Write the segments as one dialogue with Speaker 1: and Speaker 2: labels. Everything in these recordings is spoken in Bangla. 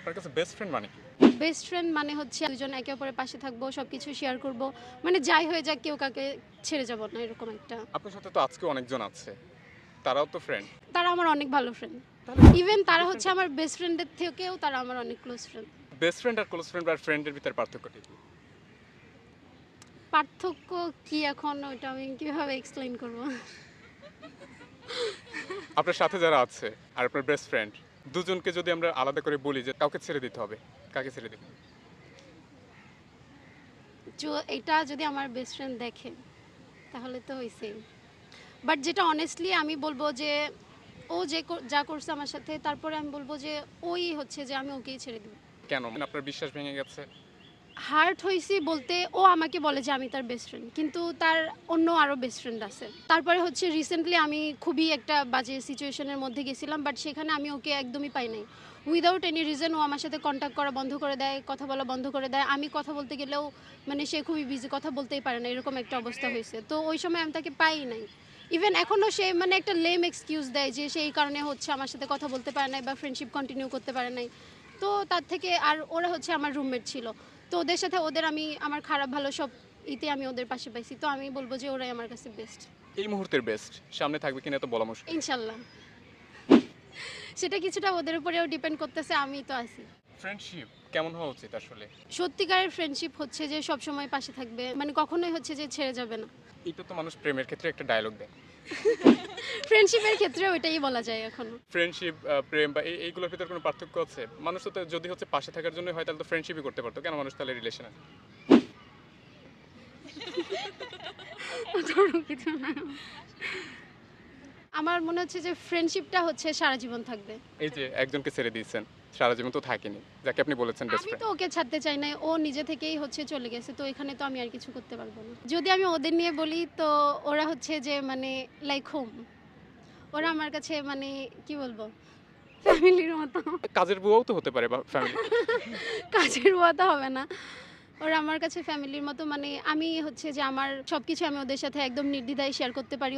Speaker 1: আপনার কাছে বেস্ট ফ্রেন্ড মানে কি?
Speaker 2: বেস্ট ফ্রেন্ড মানে হচ্ছে দুজন একে অপরের পাশে থাকবো, সবকিছু শেয়ার করব, মানে যাই হয়ে যাক কেউ কাকে ছেড়ে যাব না, এরকম একটা।
Speaker 1: আপনার সাথে তো আজকেও অনেকজন আছে। তারাও তো ফ্রেন্ড।
Speaker 2: তারা আমার অনেক ভালো ফ্রেন্ড। ইভেন তারা হচ্ছে আমার বেস্ট ফ্রেন্ডের থেকেও তারা আমার অনেক ক্লোজ ফ্রেন্ড।
Speaker 1: বেস্ট ফ্রেন্ড আর ক্লোজ ফ্রেন্ড আর ফ্রেন্ডের ভিতরে পার্থক্যটা কি?
Speaker 2: পার্থক্য কি এখন ওইটা আমি কিভাবে এক্সপ্লেইন করব?
Speaker 1: আপনার সাথে যারা আছে আর আপনার বেস্ট ফ্রেন্ড দুজনকে যদি আমরা আলাদা করে বলি যে কাউকে ছেড়ে দিতে হবে, কাকে ছেড়ে দিবেন?
Speaker 2: এটা যদি আমার বেস্ট ফ্রেন্ড দেখে তাহলে তো হইছেই। বাট যেটা অনেস্টলি আমি বলবো যে ও যা করছে আমার সাথে, তারপরে আমি বলবো যে ওই হচ্ছে যে আমি ওকেই ছেড়ে দিব।
Speaker 1: কেন? মানে আপনার বিশ্বাস ভেঙে গেছে?
Speaker 2: হার্ট হইছি বলতে ও আমাকে বলে যে আমি তার বেস্ট ফ্রেন্ড, কিন্তু তার অন্য আরও বেস্ট ফ্রেন্ড আছে। তারপরে হচ্ছে রিসেন্টলি আমি খুবই একটা বাজে সিচুয়েশনের মধ্যে গেছিলাম, বাট সেখানে আমি ওকে একদমই পাই নাই। উইদাউট এনি রিজন ও আমার সাথে কন্ট্যাক্ট করা বন্ধ করে দেয়, কথা বলা বন্ধ করে দেয়। আমি কথা বলতে গেলেও মানে সে খুবই বিজি, কথা বলতেই পারে না, এরকম একটা অবস্থা হয়েছে। তো ওই সময় আমি তাকে পাই নাই। ইভেন এখনও সে মানে একটা লেম এক্সকিউজ দেয় যে সেই কারণে হচ্ছে আমার সাথে কথা বলতে পারে নাই বা ফ্রেন্ডশিপ কন্টিনিউ করতে পারে নাই। তো তার থেকে আর ওরা হচ্ছে আমার রুমমেট ছিল, তো ওদের সাথে আমি আমার খারাপ ভালো সব আমি ওদের পাশে পাইছি। তো আমি বলবো যে ওরাই আমার কাছে বেস্ট।
Speaker 1: এই মুহূর্তের বেস্ট সামনে থাকবে কিনা তো বলা মুশকিল।
Speaker 2: ইনশাল্লাহ। সেটা কিছুটা ওদের উপরেও ডিপেন্ড করতেছে, আমি তো আছি।
Speaker 1: ফ্রেন্ডশিপ কেমন হওয়া উচিত আসলে?
Speaker 2: সত্যিকারের ফ্রেন্ডশিপ হচ্ছে যে সব সময় পাশে থাকবে, মানে কখনোই হচ্ছে যে ছেড়ে যাবে না।
Speaker 1: এটা তো মানুষ প্রেমের ক্ষেত্রে একটা ডায়লগ দেয়।
Speaker 2: ফ্রেন্ডশিপের ক্ষেত্রে ওইটাই বলা যায় এখনো।
Speaker 1: ফ্রেন্ডশিপ, প্রেম বা এইগুলোর ভিতরে কোনো পার্থক্য আছে? মানুষ তো যদি হচ্ছে পাশে থাকার জন্য হয় তাহলে তো ফ্রেন্ডশিপই করতে পারতো। কেন মানুষ তাহলে রিলেশনে?
Speaker 2: কিছু না। আমার মনে হচ্ছে যে ফ্রেন্ডশিপটা হচ্ছে সারা জীবন থাকবে।
Speaker 1: এই যে একজনকে ছেড়ে দিয়েছেন, সারা জীবন তো থাকেনি। যাকে আপনি বলেছেন বেস্ট
Speaker 2: আমি
Speaker 1: ফ্রেন্ড।
Speaker 2: তো ওকে ছাড়তে চাই নাই, ও নিজে থেকেই হচ্ছে চলে গেছে, তো এখানে তো আমি আর কিছু করতে পারবো না। যদি আমি ওদের নিয়ে বলি তো ওরা হচ্ছে যে মানে লাইক হোম, ওরা আমার কাছে মানে কি বলবো, ফ্যামিলির মতো।
Speaker 1: কাজের বুয়াও তো হতে পারে বা ফ্যামিলি।
Speaker 2: কাজের বুয়া তো হবে না, ওরা আমার কাছে ফ্যামিলির মতো। মানে আমি হচ্ছে যে আমার সব কিছু আমি ওদের সাথে একদম নির্দ্বিধায় শেয়ার করতে পারি।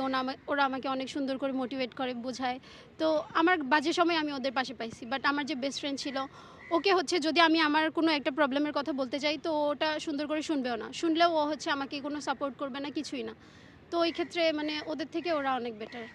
Speaker 2: ওরা আমাকে অনেক সুন্দর করে মোটিভেট করে, বোঝায়। তো আমার বাজে সময় আমি ওদের পাশে পাইছি। বাট আমার যে বেস্ট ফ্রেন্ড ছিল, ওকে হচ্ছে যদি আমি আমার কোনো একটা প্রবলেমের কথা বলতে চাই তো ওটা সুন্দর করে শুনবেও না, শুনলেও ও হচ্ছে আমাকে কোনো সাপোর্ট করবে না, কিছুই না। তো ওই ক্ষেত্রে মানে ওদের থেকে ওরা অনেক বেটার।